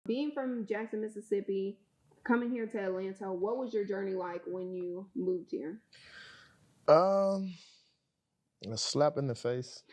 Being from Jackson, Mississippi, coming here to Atlanta, what was your journey like when you moved here? Um, a slap in the face.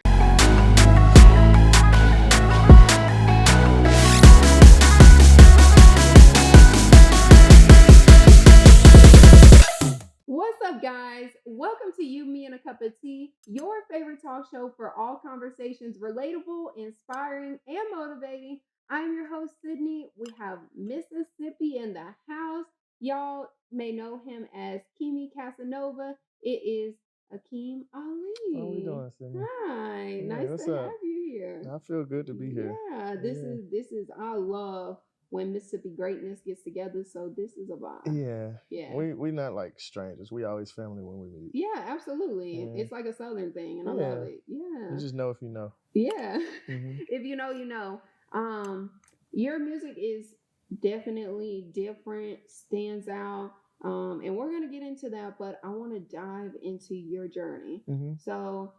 What's up, guys? Welcome to You, Me, and a Cup of Tea, your favorite talk show for all conversations relatable, inspiring, and motivating. I'm your host, Sydney. We have Mississippi in the house. Y'all may know him as Keemy Casanova. It is Akeem How we Ali. doing, Sydney? Hi, Yeah, nice what's to up? have you here. I feel good to be here. Yeah, this is I love when Mississippi greatness gets together. So this is a vibe. Yeah. Yeah. We not like strangers. We always family when we meet. Yeah, absolutely. Yeah. It's like a Southern thing, and I Yeah. love it. Yeah. You just know if you know. Yeah. Mhm. If you know, you know. Your music is definitely different, stands out. And we're gonna get into that, but I want to dive into your journey. So,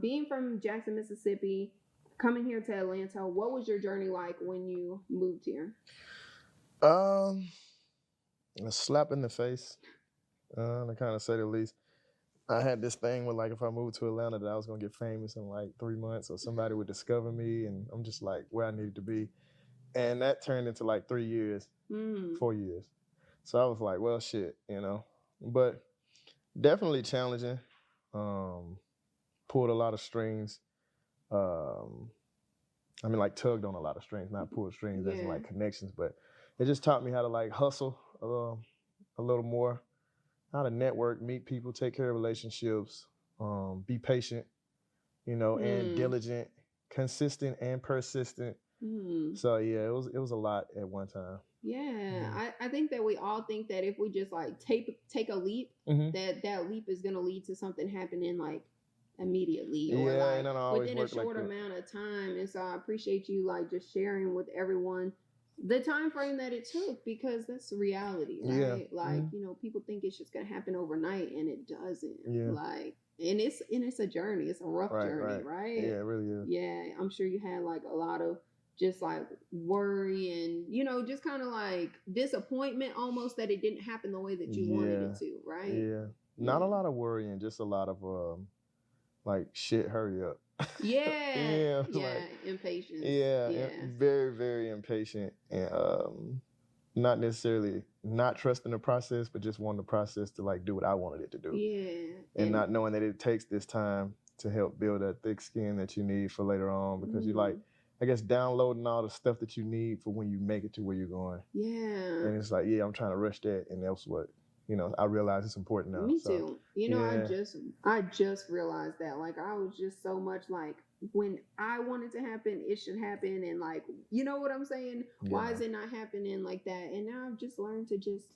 being from Jackson, Mississippi, coming here to Atlanta, what was your journey like when you moved here? A slap in the face. To kind of say the least. I had this thing where like if I moved to Atlanta that I was gonna get famous in like 3 months or somebody would discover me and I'm just like where I needed to be. And that turned into like 3 years, 4 years. So I was like, well, shit, But definitely challenging. Pulled a lot of strings. Like tugged on a lot of strings, not pulled strings as in like connections, but it just taught me how to like hustle a little more, how to network, meet people, take care of relationships, be patient, and diligent, consistent and persistent. So yeah, it was a lot at one time. Yeah, I think that we all think that if we just like take a leap, that leap is gonna lead to something happening like immediately or like within a short amount of time. And so I appreciate you like just sharing with everyone the time frame that it took, because that's reality, right? Like, people think it's just gonna happen overnight, and it doesn't. Like, and it's a journey. It's a rough journey, right? Yeah, it really is. Yeah, I'm sure you had like a lot of just like worry and just kind of like disappointment almost that it didn't happen the way that you wanted it to, right? Yeah. Not a lot of worrying, just a lot of like shit, hurry up. Yeah. Like, Impatience. Yeah. Very, very impatient, and not necessarily not trusting the process, but just wanting the process to like do what I wanted it to do. Yeah. And not knowing that it takes this time to help build that thick skin that you need for later on, because you like, I guess, downloading all the stuff that you need for when you make it to where you're going. Yeah. And it's like, I'm trying to rush that, and that's what I realize it's important now. Me too. I just realized that. Like, I was just so much like, when I want it to happen, it should happen, and like, you know what I'm saying? Why is it not happening like that? And now I've just learned to just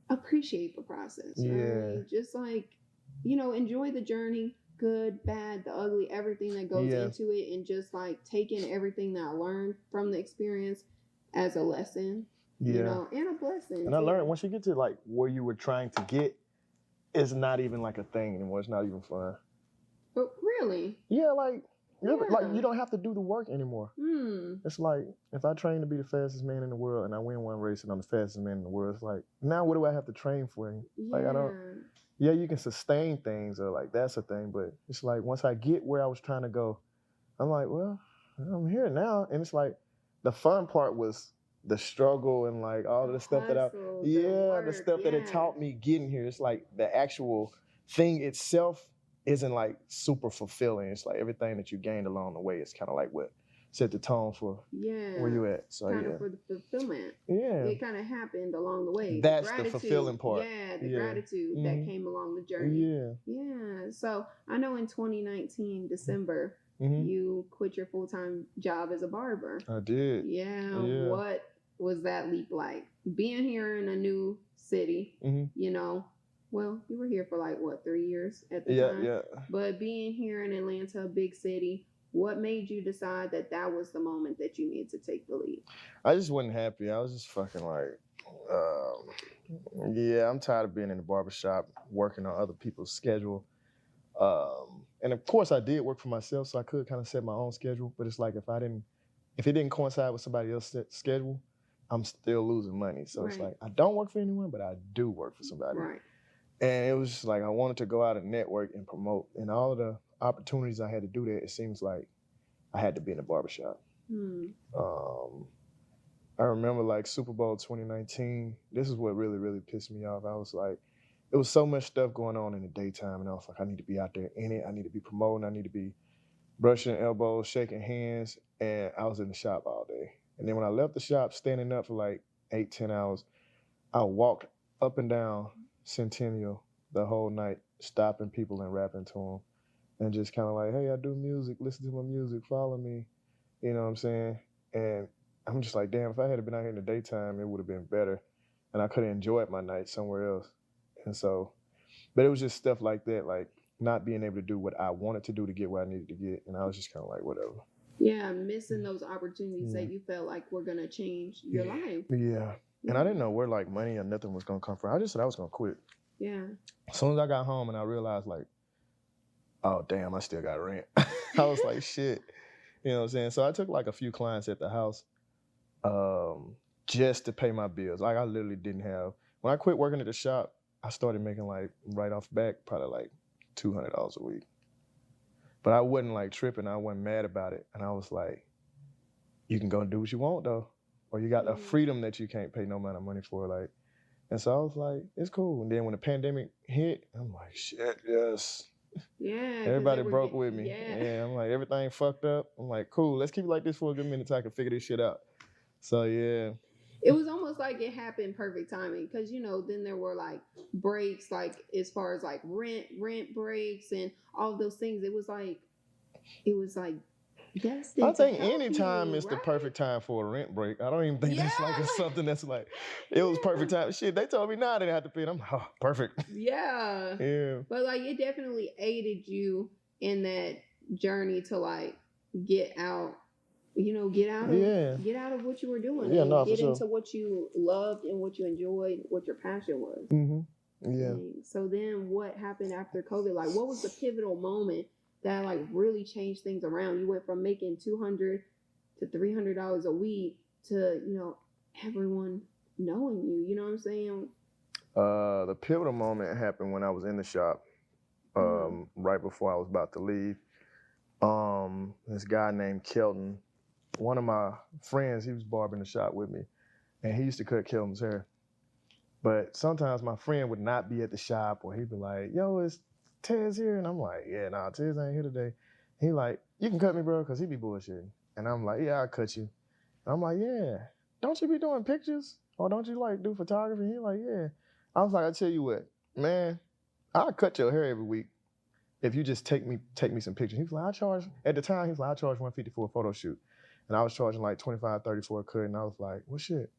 appreciate the process. Right? Just like, enjoy the journey, good, bad, the ugly, everything that goes into it, and just like taking everything that I learned from the experience as a lesson. And a blessing. And I learned once you get to like where you were trying to get, it's not even like a thing anymore. It's not even fun. But really? Yeah, like you don't have to do the work anymore. It's like if I train to be the fastest man in the world and I win one race and I'm the fastest man in the world, it's like, now what do I have to train for? Like I don't. Yeah, you can sustain things, or like that's a thing, but it's like once I get where I was trying to go, I'm like, well, I'm here now, and it's like the fun part was the struggle and like all of the stuff that the stuff that it taught me getting here. It's like the actual thing itself isn't like super fulfilling. It's like everything that you gained along the way is kind of like what set the tone for where you at. So kind of for the fulfillment. Yeah. It kind of happened along the way. That's the fulfilling part. Yeah, the gratitude that came along the journey. Yeah. So I know in 2019, December, you quit your full-time job as a barber. I did. Yeah. What was that leap like? Being here in a new city, well, you were here for like, what, 3 years at the time? Yeah. But being here in Atlanta, a big city, what made you decide that that was the moment that you needed to take the leap? I just wasn't happy. I was just fucking like, I'm tired of being in the barbershop, working on other people's schedule. And of course I did work for myself, so I could kind of set my own schedule. But it's like if I didn't if it didn't coincide with somebody else's schedule, I'm still losing money. So it's like, I don't work for anyone, but I do work for somebody. Right. And it was just like, I wanted to go out and network and promote. And all of the opportunities I had to do that, it seems like I had to be in the barbershop. I remember like Super Bowl 2019. This is what really, really pissed me off. I was like, it was so much stuff going on in the daytime. And I was like, I need to be out there in it. I need to be promoting. I need to be brushing elbows, shaking hands. And I was in the shop all day. And then when I left the shop, standing up for like 8-10 hours, I walked up and down Centennial the whole night, stopping people and rapping to them. And just kind of like, hey, I do music, listen to my music, follow me. You know what I'm saying? And I'm just like, damn, if I had been out here in the daytime, it would have been better. And I could have enjoyed my night somewhere else. And so, but it was just stuff like that, like not being able to do what I wanted to do to get what I needed to get. And I was just kind of like, whatever. Yeah, missing those opportunities that you felt like were going to change your life. Yeah. And I didn't know where like money or nothing was going to come from. I just said I was going to quit. Yeah. As soon as I got home and I realized like, oh, damn, I still got rent. I was like, shit. You know what I'm saying? So I took like a few clients at the house just to pay my bills. Like I literally didn't have, when I quit working at the shop, I started making like right off the back, probably like $200 a week. But I wasn't like tripping. I wasn't mad about it. And I was like, you can go and do what you want though. Or you got a freedom that you can't pay no amount of money for. Like, and so I was like, it's cool. And then when the pandemic hit, I'm like, shit, yes. Yeah. Everybody broke with me. Yeah. I'm like, everything fucked up. I'm like, cool, let's keep it like this for a good minute so I can figure this shit out. So yeah. It was almost like it happened perfect timing because, you know, then there were like breaks, like as far as like rent breaks and all of those things. It was like destined. I think any time is the perfect time for a rent break. I don't even think that's like it's something that's like, it was perfect time. Shit, they told me now they didn't have to pay it. I'm like, oh, perfect. Yeah. Yeah. But like it definitely aided you in that journey to like get out. You know, get out of what you were doing. Yeah, and get into what you loved and what you enjoyed, what your passion was. Mm-hmm. Yeah. So then what happened after COVID? Like, what was the pivotal moment that like really changed things around? You went from making $200 to $300 a week to, you know, everyone knowing you. You know what I'm saying? The pivotal moment happened when I was in the shop, right before I was about to leave. This guy named Kelton, one of my friends, he was barbering the shop with me, and he used to cut Kelton's hair. But sometimes my friend would not be at the shop, or he'd be like, yo, is Tez here? And I'm like, yeah, nah, Tez ain't here today. He like, you can cut me, bro, because he be bullshitting. And I'm like, yeah, I'll cut you. And I'm like, yeah, don't you be doing pictures? Or don't you like do photography? He like, yeah. I was like, I tell you what, man, I'll cut your hair every week if you just take me some pictures. He was like, at the time, he was like, I charge $150 for a photo shoot. And I was charging like $25, $30 for a cut. And I was like, well, shit,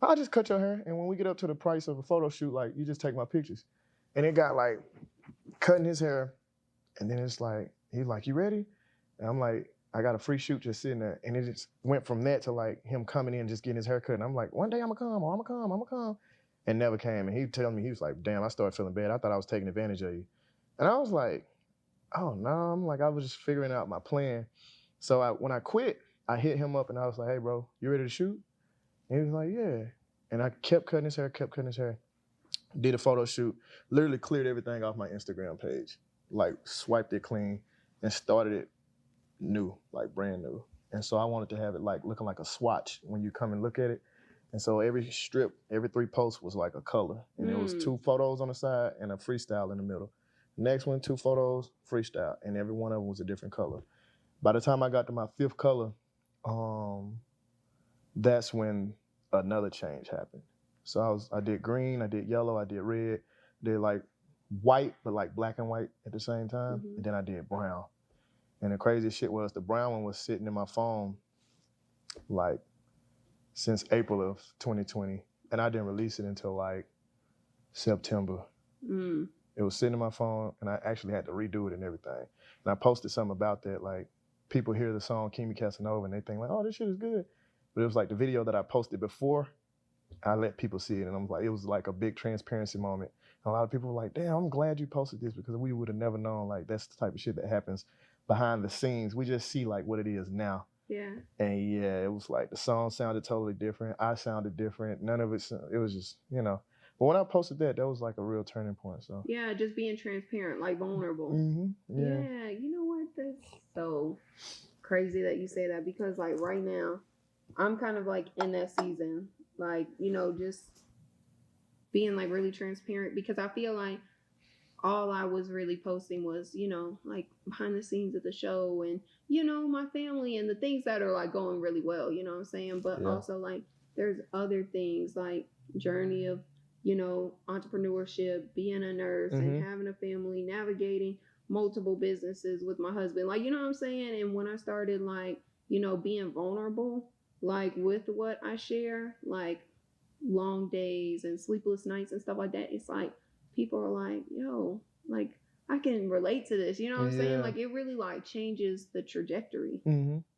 I'll just cut your hair. And when we get up to the price of a photo shoot, like, you just take my pictures. And it got like cutting his hair. And then it's like, he's like, you ready? And I'm like, I got a free shoot just sitting there. And it just went from that to like him coming in and just getting his hair cut. And I'm like, one day I'm gonna come. And never came. And he telling me, he was like, damn, I started feeling bad. I thought I was taking advantage of you. And I was like, oh no. I'm like, I was just figuring out my plan. So when I quit, I hit him up and I was like, hey bro, you ready to shoot? And he was like, yeah. And I kept cutting his hair. Did a photo shoot, literally cleared everything off my Instagram page, like swiped it clean and started it new, like brand new. And so I wanted to have it like looking like a swatch when you come and look at it. And so every strip, every 3 posts was like a color. And it was 2 photos on the side and a freestyle in the middle. Next one, 2 photos, freestyle. And every one of them was a different color. By the time I got to my 5th color, that's when another change happened. So I did green, I did yellow, I did red, did like white, but like black and white at the same time. And then I did brown. And the craziest shit was the brown one was sitting in my phone like since April of 2020. And I didn't release it until like September. It was sitting in my phone and I actually had to redo it and everything. And I posted something about that, like people hear the song Keemy Casanova and they think like, oh, this shit is good. But it was like the video that I posted before, I let people see it. And I'm like, it was like a big transparency moment. And a lot of people were like, damn, I'm glad you posted this because we would have never known like that's the type of shit that happens behind the scenes. We just see like what it is now. Yeah. And yeah, it was like the song sounded totally different. I sounded different. None of it was just, you know. But when I posted that was like a real turning point. So yeah, just being transparent, like vulnerable. Yeah. You know what? That's so crazy that you say that, because like right now, I'm kind of like in that season, like, you know, just being like really transparent, because I feel like all I was really posting was, you know, like behind the scenes of the show and, you know, my family and the things that are like going really well, you know what I'm saying? But also like there's other things like journey of, you know, entrepreneurship, being a nurse and having a family, navigating multiple businesses with my husband. Like, you know what I'm saying? And when I started like, you know, being vulnerable, like with what I share, like long days and sleepless nights and stuff like that, it's like people are like, yo, like I can relate to this, you know what I'm saying? Like it really like changes the trajectory.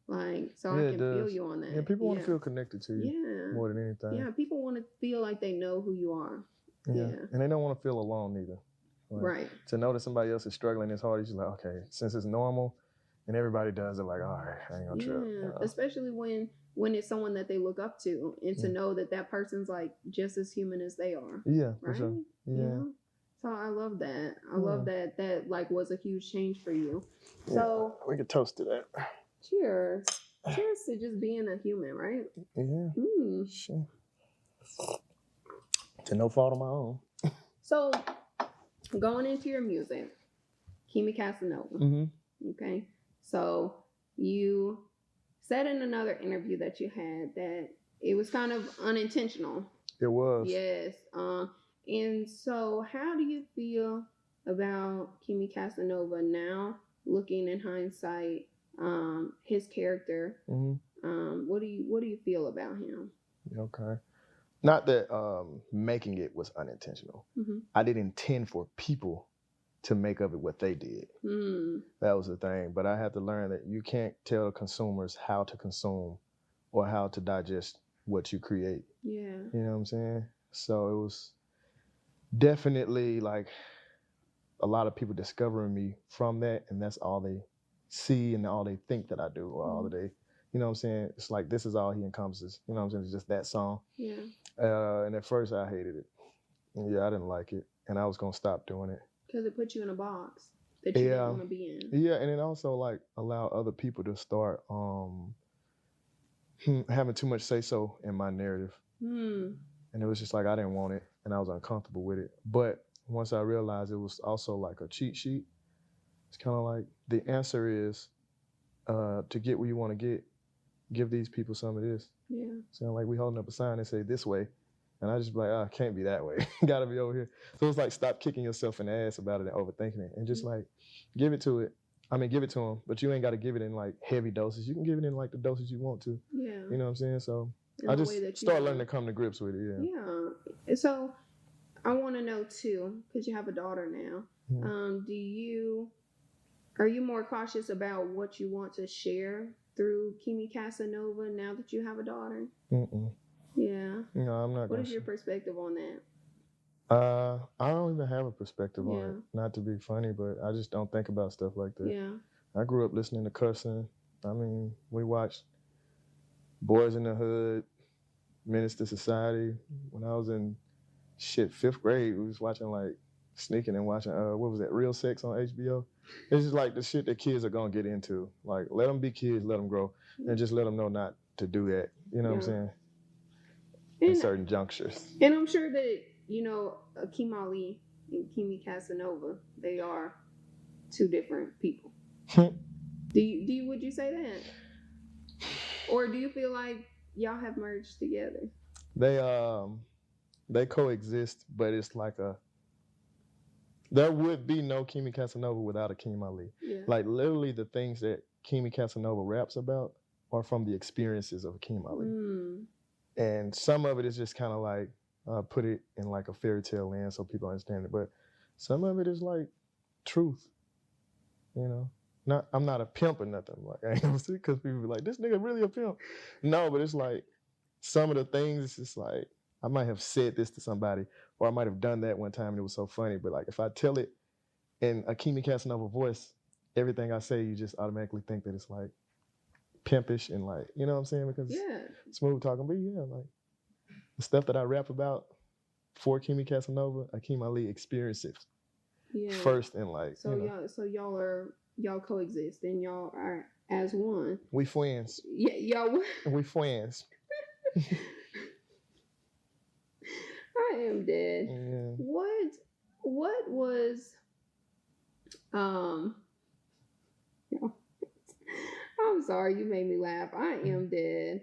Like, so I can feel you on that. Yeah, people want to feel connected to you more than anything. Yeah, people want to feel like they know who you are. Yeah. And they don't want to feel alone either. Like, right. To know that somebody else is struggling this hard, you're just like, okay, since it's normal and everybody does it, like, all right, I ain't gonna trip. Especially when it's someone that they look up to, and to know that that person's like just as human as they are. Yeah, right? For sure. Yeah. You know? So I love that. I love that like was a huge change for you. So we could toast to that. Cheers. Cheers to just being a human, right? Yeah. Sure. To no fault of my own. So going into your music, Keemy Casanova. Okay. So you said in another interview that you had that it was kind of unintentional. It was. Yes. And so how do you feel about Keemy Casanova now, looking in hindsight, his character? What do you feel about him? Okay. Not that making it was unintentional. I didn't intend for people to make of it what they did. That was the thing. But I had to learn that you can't tell consumers how to consume or how to digest what you create. Yeah. You know what I'm saying? So it was definitely like a lot of people discovering me from that, and that's all they see and all they think that I do, or all that they, you know what I'm saying? It's like, this is all he encompasses. You know what I'm saying? It's just that song. Yeah. And at first I hated it. Yeah, I didn't like it. And I was going to stop doing it. Because it put you in a box that you didn't want to be in. Yeah, and it also like allowed other people to start having too much say-so in my narrative. And it was just like, I didn't want it, and I was uncomfortable with it. But once I realized it was also like a cheat sheet, it's kind of like the answer is to get where you want to get, give these people some of this. Yeah. So like we holding up a sign that say this way, and I just be like, can't be that way. Gotta be over here. So it's like, stop kicking yourself in the ass about it and overthinking it, and just like give it to them. But you ain't got to give it in like heavy doses. You can give it in like the doses you want to. Yeah. You know what I'm saying? So I just start learning to come to grips with it. Yeah. Yeah. So I want to know too, because you have a daughter now. Are you more cautious about what you want to share through Keemy Casanova now that you have a daughter? Yeah. No, I'm not. What is your perspective on that? I don't even have a perspective on it. Not to be funny, but I just don't think about stuff like that. Yeah. I grew up listening to cussing. I mean, we watched Boys in the Hood, Menace to Society. When I was in 5th grade, we was watching like sneaking and watching what was that, Real Sex on HBO. It's just like the shit that kids are gonna get into. Like, let them be kids, let them grow, and just let them know not to do that. You know what I'm saying? In certain junctures. And I'm sure that, you know, Akeem Ali and Keemy Casanova, they are two different people. Would you say that? Or do you feel like y'all have merged together? They coexist, but it's like there would be no Keemy Casanova without Akeem Ali. Yeah. Like literally the things that Keemy Casanova raps about are from the experiences of Akeem Ali. And some of it is just kind of like put it in like a fairy tale land so people understand it. But some of it is like truth, you know? I'm not a pimp or nothing. Like, I ain't gonna see, because people be like, this nigga really a pimp. No, but it's like some of the things, it's just like, I might have said this to somebody, or I might have done that one time and it was so funny. But like, if I tell it in a Keemy Casanova voice, everything I say, you just automatically think that it's like pimpish and like, you know what I'm saying? Because smooth talking, but like the stuff that I rap about for Keemy Casanova, Akeem Ali experiences first in like. So y'all coexist and y'all are as one. We friends. Yeah, y'all. We friends. I am dead. Yeah. What was I'm sorry, you made me laugh. I am dead.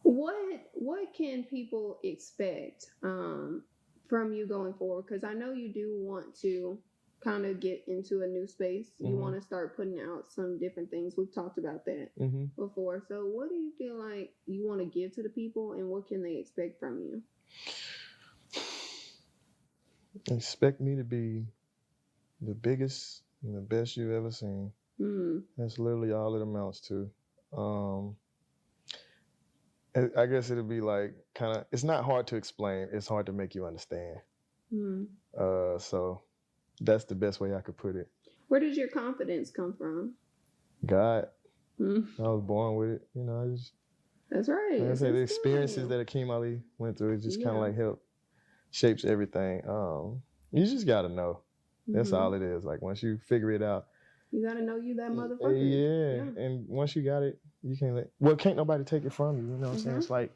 What can people expect from you going forward? Because I know you do want to kind of get into a new space. You want to start putting out some different things. We've talked about that before. So what do you feel like you want to give to the people, and what can they expect from you? Expect me to be the biggest and the best you've ever seen. That's literally all it amounts to. I guess it'll be like kind of, it's not hard to explain. It's hard to make you understand. So that's the best way I could put it. Where does your confidence come from? God. I was born with it. You know, that's right. Like I say, the experiences that Akeem Ali went through, it just kind of like shapes everything. You just got to know. That's all it is. Like once you figure it out. You got to know you that motherfucker. Yeah. And once you got it, you can't can't nobody take it from you. You know what I'm saying? It's like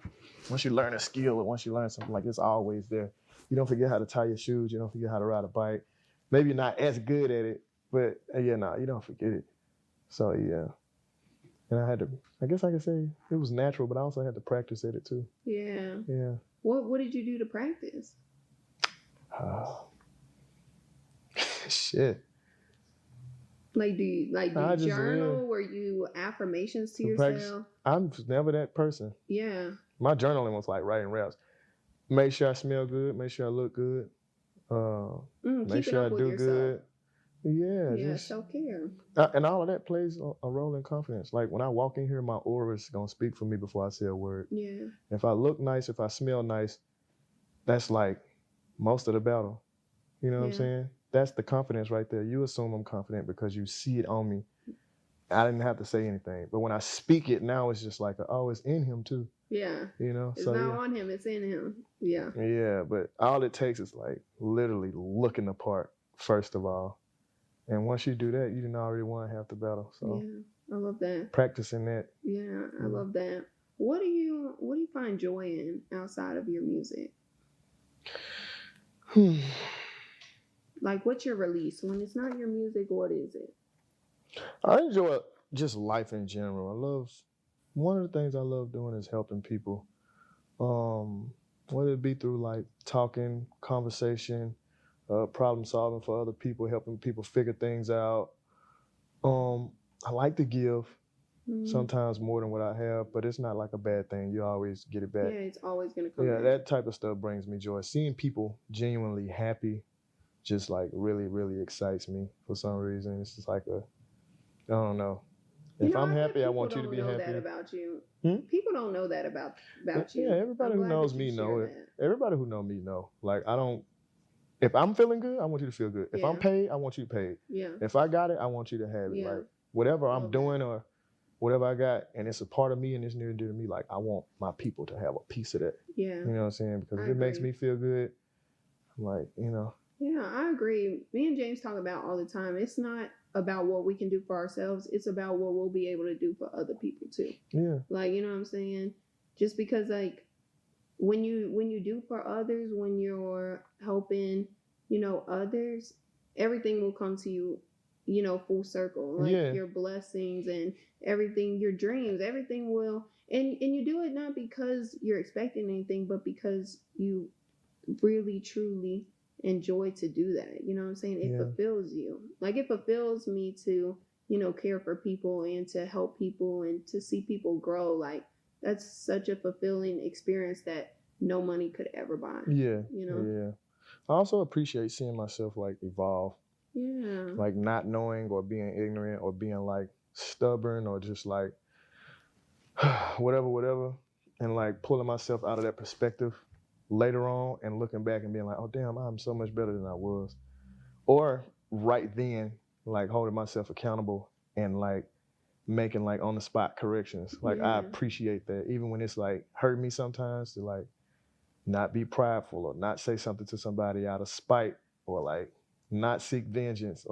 once you learn a skill or once you learn something, like it's always there. You don't forget how to tie your shoes. You don't forget how to ride a bike. Maybe you're not as good at it, but you don't forget it. So yeah. And I guess I could say it was natural, but I also had to practice at it too. Yeah. Yeah. What did you do to practice? Shit. Like, do you journal? Were you affirmations to yourself? Practice. I'm never that person. Yeah. My journaling was like writing raps. Make sure I smell good. Make sure I look good. Make sure I do good. Yeah, self-care. And all of that plays a role in confidence. Like when I walk in here, my aura is gonna speak for me before I say a word. Yeah. If I look nice, if I smell nice, that's like most of the battle. You know what I'm saying? That's the confidence right there. You assume I'm confident because you see it on me. I didn't have to say anything. But when I speak it now, it's just like, it's in him too. Yeah. You know? It's not on him, it's in him. Yeah. Yeah, but all it takes is like literally looking the part, first of all. And once you do that, you didn't already won half the battle. So yeah, I love that. Practicing that. Yeah, I love that. What do you find joy in outside of your music? Like, what's your release? When it's not your music, what is it? I enjoy just life in general. One of the things I love doing is helping people. Whether it be through like talking, conversation, problem solving for other people, helping people figure things out. I like to give sometimes more than what I have, but it's not like a bad thing. You always get it back. Yeah, it's always going to come back. That type of stuff brings me joy. Seeing people genuinely happy just like really, really excites me for some reason. It's just like I don't know. If I'm happy, I want you to be happy. People don't know that about you. People don't know that about you. Yeah, everybody who knows me know it. Everybody who know me know. Like if I'm feeling good, I want you to feel good. If I'm paid, I want you to pay. Yeah. If I got it, I want you to have it. Yeah. Like whatever I'm doing or whatever I got, and it's a part of me and it's near and dear to me, like I want my people to have a piece of that. Yeah. You know what I'm saying? Because if it makes me feel good, I'm like, Yeah, I agree. Me and James talk about all the time. It's not about what we can do for ourselves. It's about what we'll be able to do for other people too. Yeah. Like, you know what I'm saying? Just because like when you do for others, when you're helping, others, everything will come to you, full circle. Like your blessings and everything, your dreams, everything will, and you do it not because you're expecting anything, but because you really, truly enjoy to do that. You know what I'm saying? It fulfills you. Like it fulfills me to, care for people and to help people and to see people grow. Like that's such a fulfilling experience that no money could ever buy. Yeah. Yeah. I also appreciate seeing myself like evolve. Yeah. Like not knowing or being ignorant or being like stubborn or just like whatever. And like pulling myself out of that perspective later on and looking back and being like, oh damn, I'm so much better than I was. Or right then, like holding myself accountable and like making like on the spot corrections. Like I appreciate that, even when it's like hurt me sometimes, to like not be prideful or not say something to somebody out of spite or like not seek vengeance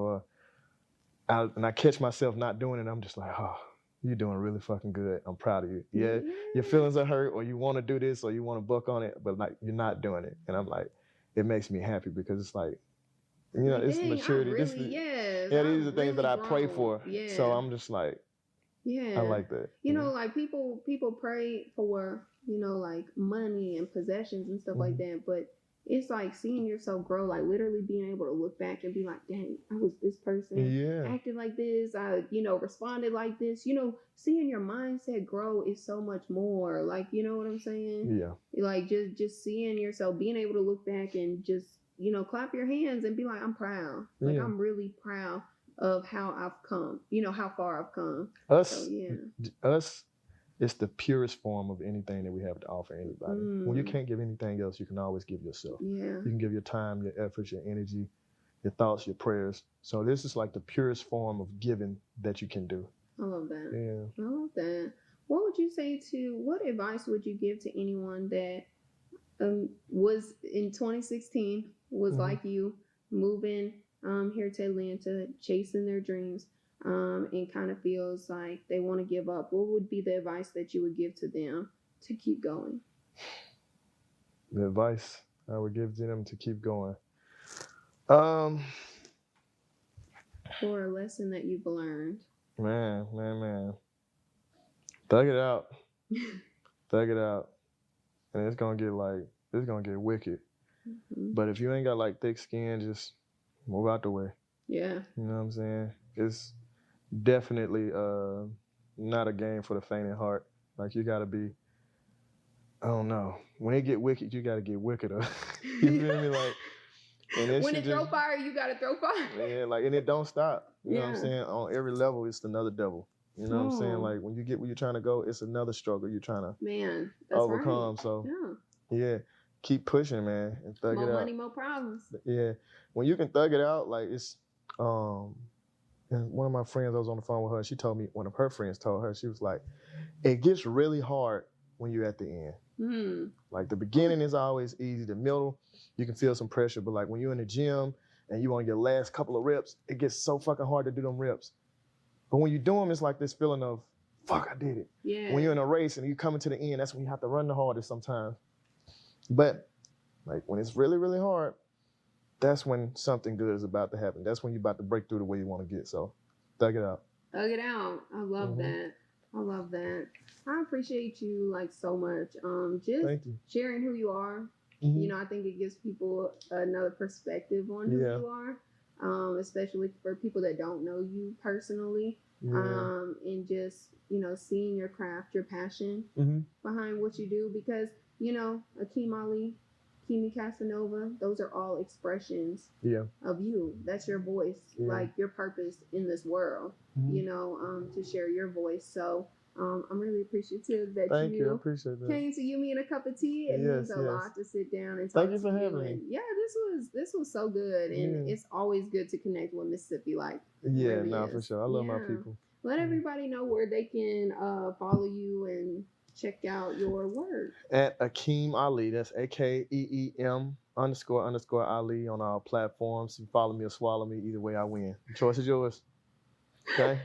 and I catch myself not doing it. I'm just like, oh, you're doing really fucking good. I'm proud of you. Yeah, your feelings are hurt, or you want to do this, or you want to buck on it, but like you're not doing it. And I'm like, it makes me happy because it's like, you know, it's maturity. These are things that I pray for. Yeah. So I'm just like, I like that. You know, like people pray for, you know, like money and possessions and stuff like that, but it's like seeing yourself grow, like literally being able to look back and be like, dang, I was this person, acting like this, I, you know, responded like this. You know, seeing your mindset grow is so much more. Like, you know what I'm saying? Yeah. Like just seeing yourself, being able to look back and just, you know, clap your hands and be like, I'm proud. Like I'm really proud of how I've come, you know, how far I've come. Us, it's the purest form of anything that we have to offer anybody. When you can't give anything else, you can always give yourself. Yeah. You can give your time, your efforts, your energy, your thoughts, your prayers. So this is like the purest form of giving that you can do. I love that. Yeah. I love that. What advice would you give to anyone that was in 2016, was like you, moving here to Atlanta, chasing their dreams, and kind of feels like they want to give up? What would be the advice that you would give to them to keep going? The advice I would give to them to keep going. Or a lesson that you've learned. Man. Thug it out. Thug it out. And it's gonna get wicked. But if you ain't got like thick skin, just move out the way. Yeah. You know what I'm saying? It's definitely not a game for the faint at heart. Like you gotta be, I don't know. When it get wicked, you gotta get wickeder. You feel me? Like, and when it throw fire, you gotta throw fire. Yeah, like, and it don't stop. You know what I'm saying? On every level, it's another devil. You know what I'm saying? Like when you get where you're trying to go, it's another struggle you're trying to overcome. Right. So yeah, keep pushing, man, and thug it out. More money, more problems. Yeah, when you can thug it out, like it's and one of my friends, I was on the phone with her, she told me, one of her friends told her, she was like, it gets really hard when you're at the end. Like the beginning is always easy, the middle, you can feel some pressure, but like when you're in the gym and you on your last couple of reps, it gets so fucking hard to do them reps. But when you do them, it's like this feeling of, fuck, I did it. Yeah. When you're in a race and you coming to the end, that's when you have to run the hardest sometimes. But like when it's really, really hard, that's when something good is about to happen. That's when you're about to break through the way you want to get. So, thug it out. Thug it out. I love that. I love that. I appreciate you like so much. Just sharing who you are. You know, I think it gives people another perspective on who you are, especially for people that don't know you personally. And just, you know, seeing your craft, your passion behind what you do, because, you know, Akeem Ali, Keemy Casanova, those are all expressions of you. That's your voice, like your purpose in this world, you know, to share your voice. So I'm really appreciative that you appreciate that. Came to You, Me, and a Cup of Tea. It means a lot to sit down and talk Thank you for having me. Yeah, this was so good, and it's always good to connect with Mississippi. Like for sure. I love my people. Let everybody know where they can follow you and check out your work. At Akeem Ali, that's AKEEM _ Ali on our platforms. You follow me or swallow me, either way I win. The choice is yours. Okay?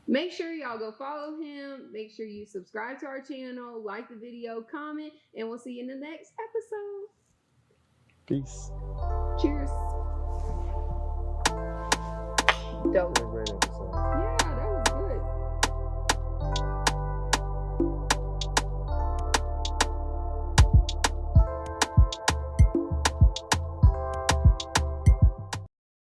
Make sure y'all go follow him. Make sure you subscribe to our channel, like the video, comment, and we'll see you in the next episode. Peace. Cheers. Dope.